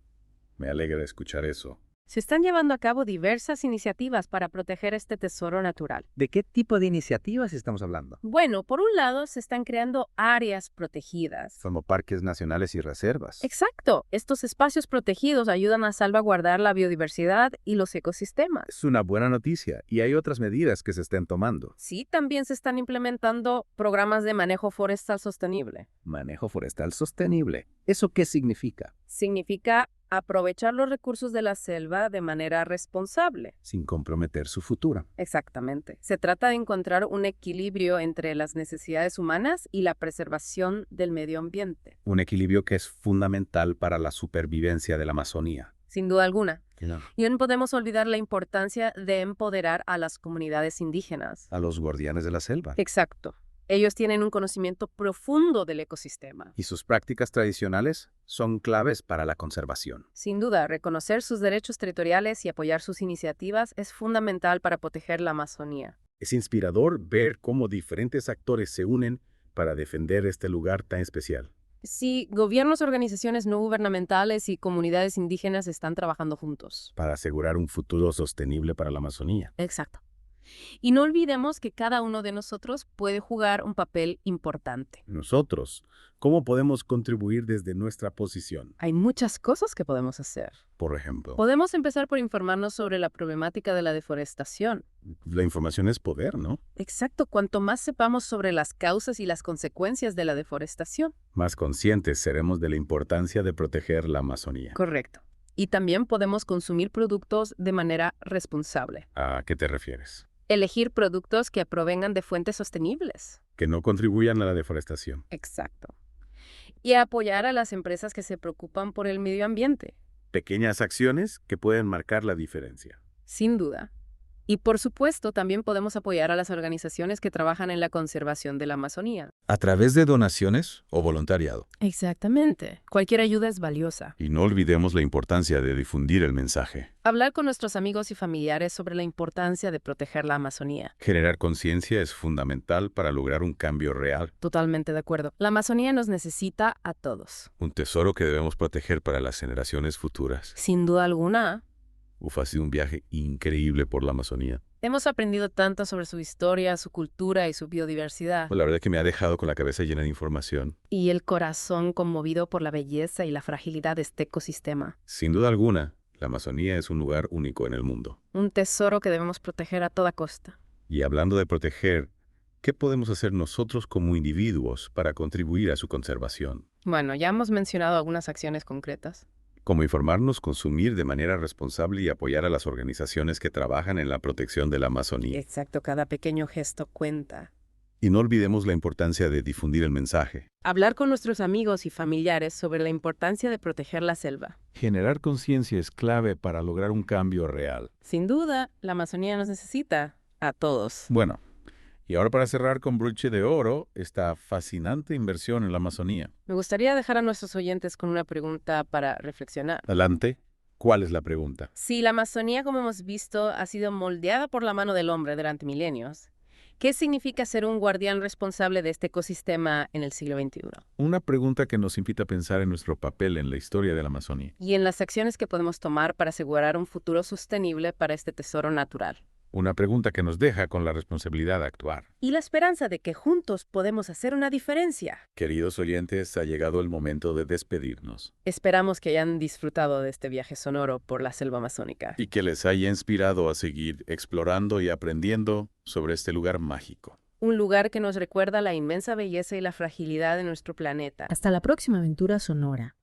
S1: me alegra escuchar eso.
S8: Se están llevando a cabo diversas iniciativas para proteger este tesoro natural.
S10: ¿De qué tipo de iniciativas estamos hablando?
S8: Bueno, por un lado se están creando áreas protegidas.
S21: Como parques nacionales y reservas.
S8: Exacto. Estos espacios protegidos ayudan a salvaguardar la biodiversidad y los ecosistemas.
S21: Es una buena noticia y hay otras medidas que se estén tomando.
S2: Sí, también se están implementando programas de manejo forestal sostenible.
S21: Manejo forestal sostenible. ¿Eso qué significa?
S2: Significa aprovechar los recursos de la selva de manera responsable.
S21: Sin comprometer su futuro.
S2: Exactamente. Se trata de encontrar un equilibrio entre las necesidades humanas y la preservación del medio ambiente.
S21: Un equilibrio que es fundamental para la supervivencia de la Amazonía.
S2: Sin duda alguna.
S21: Claro.
S2: Y no podemos olvidar la importancia de empoderar a las comunidades indígenas.
S21: A los guardianes de la selva.
S2: Exacto. Ellos tienen un conocimiento profundo del ecosistema.
S21: Y sus prácticas tradicionales son claves para la conservación.
S2: Sin duda, reconocer sus derechos territoriales y apoyar sus iniciativas es fundamental para proteger la Amazonía.
S1: Es inspirador ver cómo diferentes actores se unen para defender este lugar tan especial.
S2: Sí, gobiernos, organizaciones no gubernamentales y comunidades indígenas están trabajando juntos.
S1: Para asegurar un futuro sostenible para la Amazonía.
S2: Exacto. Y no olvidemos que cada uno de nosotros puede jugar un papel importante.
S1: Nosotros, ¿cómo podemos contribuir desde nuestra posición?
S2: Hay muchas cosas que podemos hacer.
S1: Por ejemplo,
S2: podemos empezar por informarnos sobre la problemática de la deforestación.
S1: La información es poder, ¿no?
S2: Exacto. Cuanto más sepamos sobre las causas y las consecuencias de la deforestación,
S1: más conscientes seremos de la importancia de proteger la Amazonía.
S2: Correcto. Y también podemos consumir productos de manera responsable.
S1: ¿A qué te refieres?
S2: Elegir productos que provengan de fuentes sostenibles.
S1: Que no contribuyan a la deforestación.
S2: Exacto. Y apoyar a las empresas que se preocupan por el medio ambiente.
S1: Pequeñas acciones que pueden marcar la diferencia.
S2: Sin duda.
S4: Y por supuesto, también podemos apoyar a las organizaciones que trabajan en la conservación de la Amazonía.
S14: A través de donaciones o voluntariado.
S4: Exactamente. Cualquier ayuda es valiosa.
S17: Y no olvidemos la importancia de difundir el mensaje.
S4: Hablar con nuestros amigos y familiares sobre la importancia de proteger la Amazonía.
S17: Generar conciencia es fundamental para lograr un cambio real.
S4: Totalmente de acuerdo. La Amazonía nos necesita a todos.
S17: Un tesoro que debemos proteger para las generaciones futuras.
S4: Sin duda alguna.
S17: Ha sido un viaje increíble por la Amazonía.
S4: Hemos aprendido tanto sobre su historia, su cultura y su biodiversidad.
S17: La verdad es que me ha dejado con la cabeza llena de información.
S4: Y el corazón conmovido por la belleza y la fragilidad de este ecosistema.
S17: Sin duda alguna, la Amazonía es un lugar único en el mundo.
S4: Un tesoro que debemos proteger a toda costa.
S17: Y hablando de proteger, ¿qué podemos hacer nosotros como individuos para contribuir a su conservación?
S4: Bueno, ya hemos mencionado algunas acciones concretas.
S17: Como informarnos, consumir de manera responsable y apoyar a las organizaciones que trabajan en la protección de la Amazonía.
S2: Exacto, cada pequeño gesto cuenta.
S17: Y no olvidemos la importancia de difundir el mensaje.
S2: Hablar con nuestros amigos y familiares sobre la importancia de proteger la selva.
S14: Generar conciencia es clave para lograr un cambio real.
S2: Sin duda, la Amazonía nos necesita a todos.
S14: Bueno, y ahora para cerrar con broche de oro, esta fascinante inversión en la Amazonía.
S2: Me gustaría dejar a nuestros oyentes con una pregunta para reflexionar.
S14: Adelante. ¿Cuál es la pregunta?
S2: Si la Amazonía, como hemos visto, ha sido moldeada por la mano del hombre durante milenios, ¿qué significa ser un guardián responsable de este ecosistema en el siglo XXI?
S14: Una pregunta que nos invita a pensar en nuestro papel en la historia de la Amazonía.
S2: Y en las acciones que podemos tomar para asegurar un futuro sostenible para este tesoro natural.
S14: Una pregunta que nos deja con la responsabilidad de actuar.
S2: Y la esperanza de que juntos podemos hacer una diferencia.
S17: Queridos oyentes, ha llegado el momento de despedirnos.
S2: Esperamos que hayan disfrutado de este viaje sonoro por la selva amazónica.
S17: Y que les haya inspirado a seguir explorando y aprendiendo sobre este lugar mágico.
S2: Un lugar que nos recuerda la inmensa belleza y la fragilidad de nuestro planeta.
S8: Hasta la próxima aventura sonora.